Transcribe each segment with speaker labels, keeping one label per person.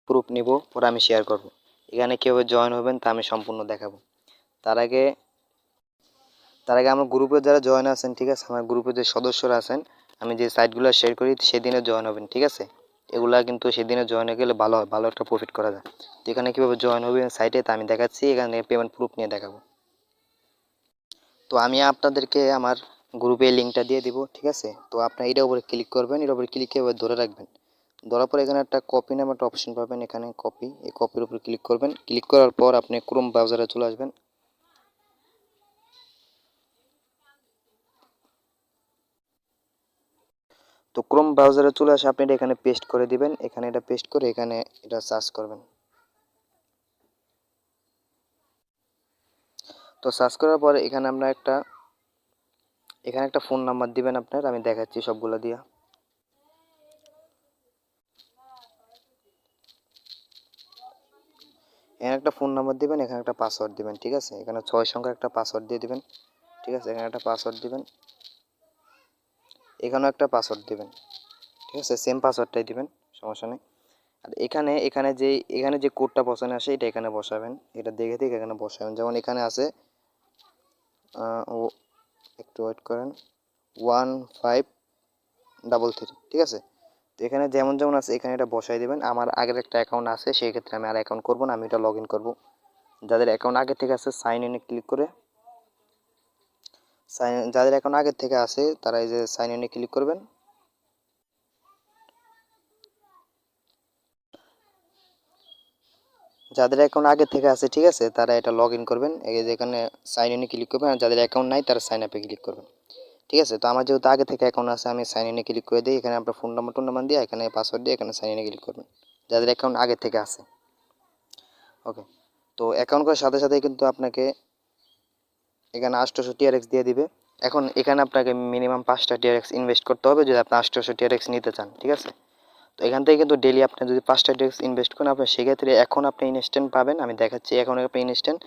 Speaker 1: Proof নিব, পরে আমি শেয়ার করব। এখানে কীভাবে জয়েন হবেন তা আমি সম্পূর্ণ দেখাবো। তার আগে আমার গ্রুপে যারা জয়েন আছেন, ঠিক আছে, আমার গ্রুপে যে সদস্যরা আছেন, আমি যে সাইটগুলো শেয়ার করি সেদিনে জয়েন হবেন, ঠিক আছে। এগুলা কিন্তু সেদিনে জয়েন হয়ে গেলে ভালো হয়, ভালো একটা প্রফিট করা যায়। তো এখানে কীভাবে জয়েন হবেন সাইটে তা আমি দেখাচ্ছি, এখানে পেমেন্ট প্রুফ নিয়ে দেখাবো। তো আমি আপনাদেরকে আমার গ্রুপে লিঙ্কটা দিয়ে দিব, ঠিক আছে। তো আপনার এটার উপরে ক্লিক করবেন, এর উপরে ক্লিক করে ধরে রাখবেন। ধরার পর এখানে একটা কপি নামে একটা অপশন পাবেন, এখানে কপি, এই কপির উপরে ক্লিক করবেন। ক্লিক করার পর আপনি ক্রোম ব্রাউজারে চলে আসবেন। তো ক্রোম ব্রাউজারে চলে আসে আপনি এটা এখানে পেস্ট করে দিবেন, এখানে এটা পেস্ট করে এখানে এটা সার্চ করবেন। তো সার্চ করার পর এখানে আমরা এখানে একটা ফোন নাম্বার দিবেন আপনার, আমি দেখাচ্ছি সবগুলো দিয়া। এখানে একটা ফোন নাম্বার দিবেন, এখানে একটা পাসওয়ার্ড দিবেন, ঠিক আছে। এখানে 6 সংখ্যার একটা পাসওয়ার্ড দিয়ে দিবেন, ঠিক আছে। এখানে একটা পাসওয়ার্ড দিবেন, এখানেও একটা পাসওয়ার্ড দিবেন, ঠিক আছে। সেম পাসওয়ার্ডটাই দিবেন, সমস্যা নেই। আর এখানে যে কোডটা বসানো আসে এটা এখানে বসাবেন, এটা দেখে দেখে এখানে বসাবেন। যেমন এখানে আছে ও একটু ওয়েট করেন, 1533, ঠিক আছে। তো এখানে যেমন যেমন আছে এখানে এটা বসাই দেবেন। আমার আগের একটা অ্যাকাউন্ট আছে, সেই ক্ষেত্রে আমি আর অ্যাকাউন্ট করবো না, আমি এটা লগ ইন করবো। যাদের অ্যাকাউন্ট আগে থেকে আছে সাইন ইনে ক্লিক করে যাদের অ্যাকাউন্ট আগের থেকে আছে তারা এই যে সাইন ইনে ক্লিক করবেন। যাদের অ্যাকাউন্ট আগে থেকে আছে, ঠিক আছে, তারা এটা লগ ইন করবেন, এই যে এখানে সাইন ইনে ক্লিক করবেন। আর যাদের অ্যাকাউন্ট নাই তারা সাইন আপে ক্লিক করবেন, ঠিক আছে। তো আমার যেহেতু আগে থেকে অ্যাকাউন্ট আছে আমি সাইন ইনে ক্লিক করে দিই। এখানে আপনার ফোন নাম্বার দিয়ে এখানে পাসওয়ার্ড দিয়ে এখানে সাইন ইনে ক্লিক করবেন, যাদের অ্যাকাউন্ট আগে থেকে আছে। ওকে। তো অ্যাকাউন্ট করার সাথে সাথেই কিন্তু আপনাকে এখানে 800 টিআরএক্স দিয়ে দিবে। এখন এখানে আপনাকে মিনিমাম 5টা টিআরএক্স ইনভেস্ট করতে হবে যদি আপনি 800 টিআরএক্স নিতে চান, ঠিক আছে। তো এখান থেকে কিন্তু ডেলি আপনি যদি 5টা টিআরএক্স ইনভেস্ট করেন আপনি সেক্ষেত্রে এখন আপনি ইনস্ট্যান্ট পাবেন, আমি দেখাচ্ছি। এখন আপনি ইনস্ট্যান্ট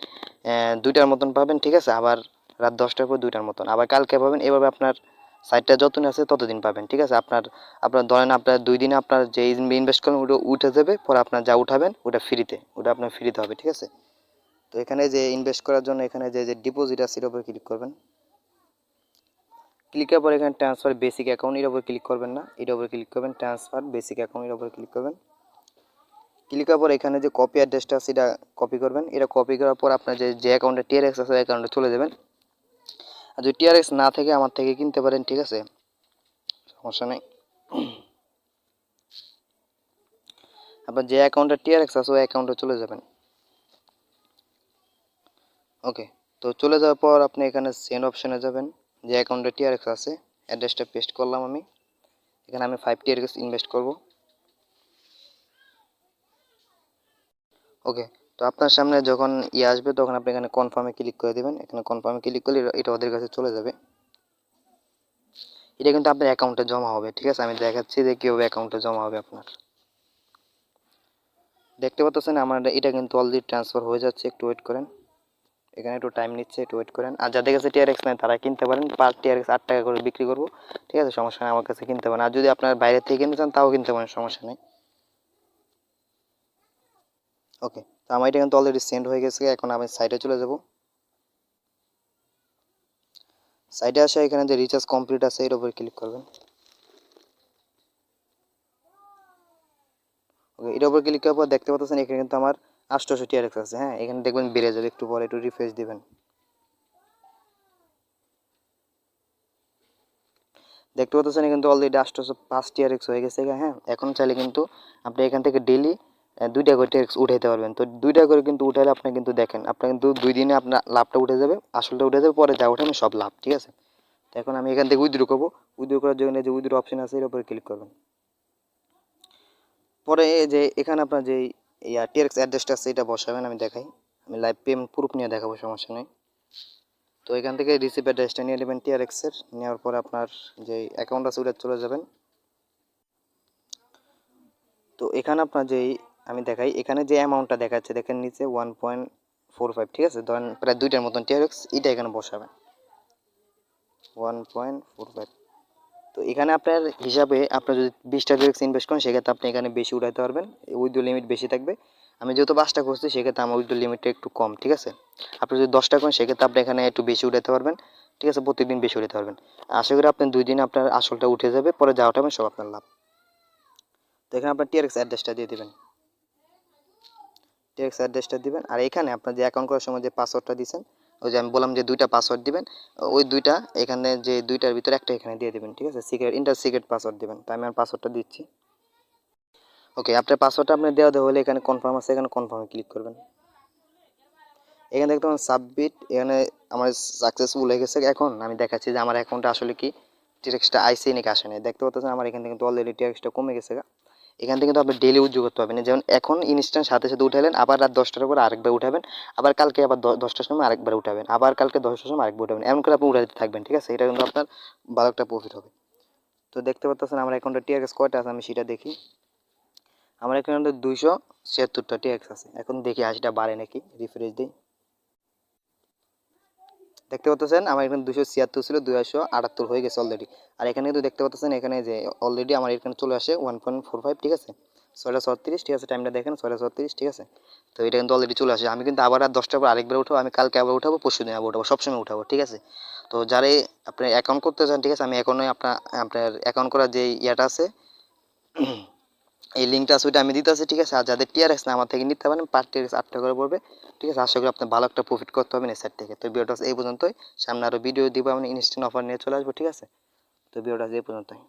Speaker 1: 2টার মতন পাবেন, ঠিক আছে। আবার রাত 10টার পর 2টার মতন, আবার কালকে পাবেন। এভাবে আপনার সাইটটা যতদিন আছে ততদিন পাবেন, ঠিক আছে। আপনার আপনার ধরেন আপনার 2 দিনে আপনার যে ইনভেস্ট করবেন ওটা উঠে যাবে, পরে আপনার যা উঠাবেন ওটা ফ্রিতে, ওটা আপনার ফ্রিতে হবে, ঠিক আছে। তো এখানে যে ইনভেস্ট করার জন্য এখানে যে ডিপোজিট আছে এর উপর ক্লিক করবেন। ক্লিক করার পর এখানে ট্রান্সফার বেসিক অ্যাকাউন্ট এর উপর ক্লিক করবেন না, এর উপর ক্লিক করবেন, ট্রান্সফার বেসিক অ্যাকাউন্ট এর উপর ক্লিক করবেন। ক্লিক করার পর এখানে যে কপি অ্যাড্রেসটা আছে এটা কপি করবেন। এটা কপি করার পর আপনার যে অ্যাকাউন্টে টিআরএক্স আছে অ্যাকাউন্টে চলে যাবেন। আর যদি টিআরএক্স না থেকে আমার থেকে কিনতে পারেন, ঠিক আছে, সমস্যা নেই। আপনার যে অ্যাকাউন্টে টিআরএক্স আছে ওই অ্যাকাউন্টে চলে যাবেন। ওকে। তো চলে যাওয়ার পর আপনি এখানে সেন্ড অপশনে যাবেন, যে অ্যাকাউন্টে টিআরএক্স আছে অ্যাড্রেসটা পেস্ট করলাম আমি। এখানে আমি 5 টিআরএক্স ইনভেস্ট করব। ওকে। তো আপনার সামনে যখন আসবে তখন আপনি এখানে কনফার্মে ক্লিক করে দেবেন। এখানে কনফার্মে ক্লিক করলে এটা ওদের কাছে চলে যাবে। এটা কিন্তু আপনার অ্যাকাউন্টে জমা হবে, ঠিক আছে। আমি দেখাচ্ছি যে কীভাবে অ্যাকাউন্টে জমা হবে আপনার। দেখতে পাচ্ছেন আমার এটা কিন্তু অলরেডি ট্রান্সফার হয়ে যাচ্ছে, একটু ওয়েট করেন। এখানে একটু টাইম নিচ্ছে, একটু ওয়েট করেন। আর যাদের কাছে টিআরএক্স নেই তারা কিনতে পারেন, পার টিআরএক্স 8 টাকা করে বিক্রি করবো, ঠিক আছে, সমস্যা নেই, আমার কাছে কিনতে পারেন। আর যদি আপনার বাইরে থেকে কিনতে চান তাও কিনতে পারেন, সমস্যা নেই। ওকে। তো আমার এটা কিন্তু অলরেডি সেন্ড হয়ে গেছে। এখন আমি সাইটে চলে যাব। সাইটে আসে এখানে যে রিচার্জ কমপ্লিট আছে এর উপর ক্লিক করবেন। ওকে। এর উপর ক্লিক করার পর দেখতে পাচ্ছেন এখানে কিন্তু আমার 800 টিআরএক্স আছে। হ্যাঁ, এখানে দেখবেন বেড়ে যাবে একটু পরে, একটু রিফ্রেশ দিবেন। দেখতে পাচ্ছেন কিন্তু অলরেডি 805 টিআরএক্স হয়ে গেছে। হ্যাঁ, এখন চাইলে কিন্তু আপনি এখান থেকে ডেলি 2টা করে টিআরএক্স উঠাইতে পারবেন। তো 2টা করে কিন্তু উঠাইলে আপনি কিন্তু দেখেন আপনার কিন্তু 2 দিনে আপনার লাভটা উঠে যাবে, আসলটা উঠে যাবে, পরে যা উঠাবেন সব লাভ, ঠিক আছে। তো এখন আমি এখান থেকে উইথড্র করবো। উইথড্র করার জন্য যে উইথড্র অপশন আছে এর উপরে ক্লিক করবেন। পরে এই যে এখানে আপনার যে টিআরএক্স অ্যাড্রেসটা আছে এটা বসাবেন, আমি দেখাই। আমি লাইভ পেমেন্ট প্রুফ নিয়ে দেখাবো, সমস্যা নেই। তো এখান থেকে রিসিভ অ্যাড্রেসটা নিয়ে নেবেন টিআরএক্স এর, নেওয়ার পরে আপনার যে অ্যাকাউন্ট আছে ওটা চলে যাবেন। তো এখানে আপনার যেই আমি দেখাই, এখানে যে অ্যামাউন্টটা দেখাচ্ছে দেখেন নিচে 1.45, ঠিক আছে। ধরেন প্রায় 2টার মতন টিআরএক্স এটা এখানে বসাবেন, 1.45। তো এখানে আপনার হিসাবে আপনার যদি 20টা টিআরএক্স ইনভেস্ট করেন সেক্ষেত্রে আপনি এখানে বেশি উঠাতে পারবেন, উইথড্র লিমিট বেশি থাকবে। আমি যেহেতু 5টা করছি সেক্ষেত্রে আমার উইথড্র লিমিটটা একটু কম, ঠিক আছে। আপনি যদি 10টা করেন সেক্ষেত্রে আপনি এখানে একটু বেশি উঠাতে পারবেন, ঠিক আছে, প্রতিদিন বেশি উঠাতে পারবেন। আশা করি আপনার 2 দিনে আপনার আসলটা উঠে যাবে, পরে যা উঠাবেন সব আপনার লাভ। তো এখানে আপনার টিআরএক্স অ্যাড্রেসটা দিয়ে দেবেন, টিআরএক্স অ্যাড্রেসটা দিবেন। আর এখানে আপনার যে অ্যাকাউন্ট করার সময় যে পাসওয়ার্ডটা দিয়েছেন, ওই যে আমি বললাম যে 2টা পাসওয়ার্ড দিবেন, ওই 2টা এখানে যে 2টার ভিতরে একটা এখানে দিয়ে দেবেন, ঠিক আছে, সিক্রেট ইন্টার সিক্রেট পাসওয়ার্ড দিবেন। তো আমি আমার পাসওয়ার্ডটা দিচ্ছি। ওকে, আপনার পাসওয়ার্ডটা আপনি দেওয়া হলে এখানে কনফার্ম আছে, এখানে কনফার্মে ক্লিক করবেন। এখানে দেখতে পাবেন সাবমিট, এখানে আমার সাকসেসফুল হয়ে গেছে। এখন আমি দেখাচ্ছি যে আমার অ্যাকাউন্টে আসলে কি টিআরএক্সটা আইসি নাকি আসে নাই। দেখতে পাচ্ছেন আমার এখান থেকে কিন্তু অলরেডি টিআরএক্সটা কমে গেছে। এখান থেকে কিন্তু আপনি ডেইলি উইথড্র করতে পারবেন, যেমন এখন ইনস্ট্যান্ট সাথে সাথে উঠালেন, আবার রাত 10টার পর আরেকবার উঠাবেন, আবার কালকে আবার 10টার সময় আরেকবার উঠাবেন, আবার কালকে 10টার সময় আরেকবার উঠাবেন, এমন করে আপনি উঠাতে থাকবেন, ঠিক আছে। এটা কিন্তু আপনার ভালো একটা প্রফিট হবে। তো দেখতে পাচ্ছেন আমার অ্যাকাউন্টে টিআরএক্স কয়টা আছে আমি সেটা দেখি। আমার অ্যাকাউন্টে 276টা টিআরএক্স আছে। এখন দেখি 80টা বাড়ে নাকি, রিফ্রেশ দিই। দেখতে পাচ্ছেন আমার এখানে 276 ছিল, 278 হয়ে গেছে অলরেডি। আর এখানে কিন্তু দেখতে পাচ্ছেন এখানে যে অলরেডি আমার এখানে চলে আসে 1.45, ঠিক আছে, 6:36, ঠিক আছে, টাইমটা দেখেন 6:36, ঠিক আছে। তো এটা কিন্তু অলরেডি চলে আসে। আমি কিন্তু আবার রাত 10টার পর আরেকবার উঠাবো, আমি কালকে আবার উঠাবো, পরশুদিন আবার উঠাবো, সবসময় উঠাবো, ঠিক আছে। তো যারা আপনি অ্যাকাউন্ট করতে চান, ঠিক আছে, আমি এখনই আপনার অ্যাকাউন্ট করার যে ইয়াটা আছে, এই লিঙ্কটা আছে ওইটা আমি দিতে আছি, ঠিক আছে। আর যাদের টিআরএক্স না আমার থেকে নিতে পারেন, পার টিআরএক্স 8 টাকা করে পড়বে, ঠিক আছে। আশা করি আপনার ভালো একটা প্রফিট করতে হবে এই সাইট থেকে। তো ভিডিওটা এই পর্যন্তই, সামনে আরও ভিডিও দিব, আমি ইনস্ট্যান্ট অফার নিয়ে চলে আসবো, ঠিক আছে। তো ভিডিওটা এই পর্যন্তই।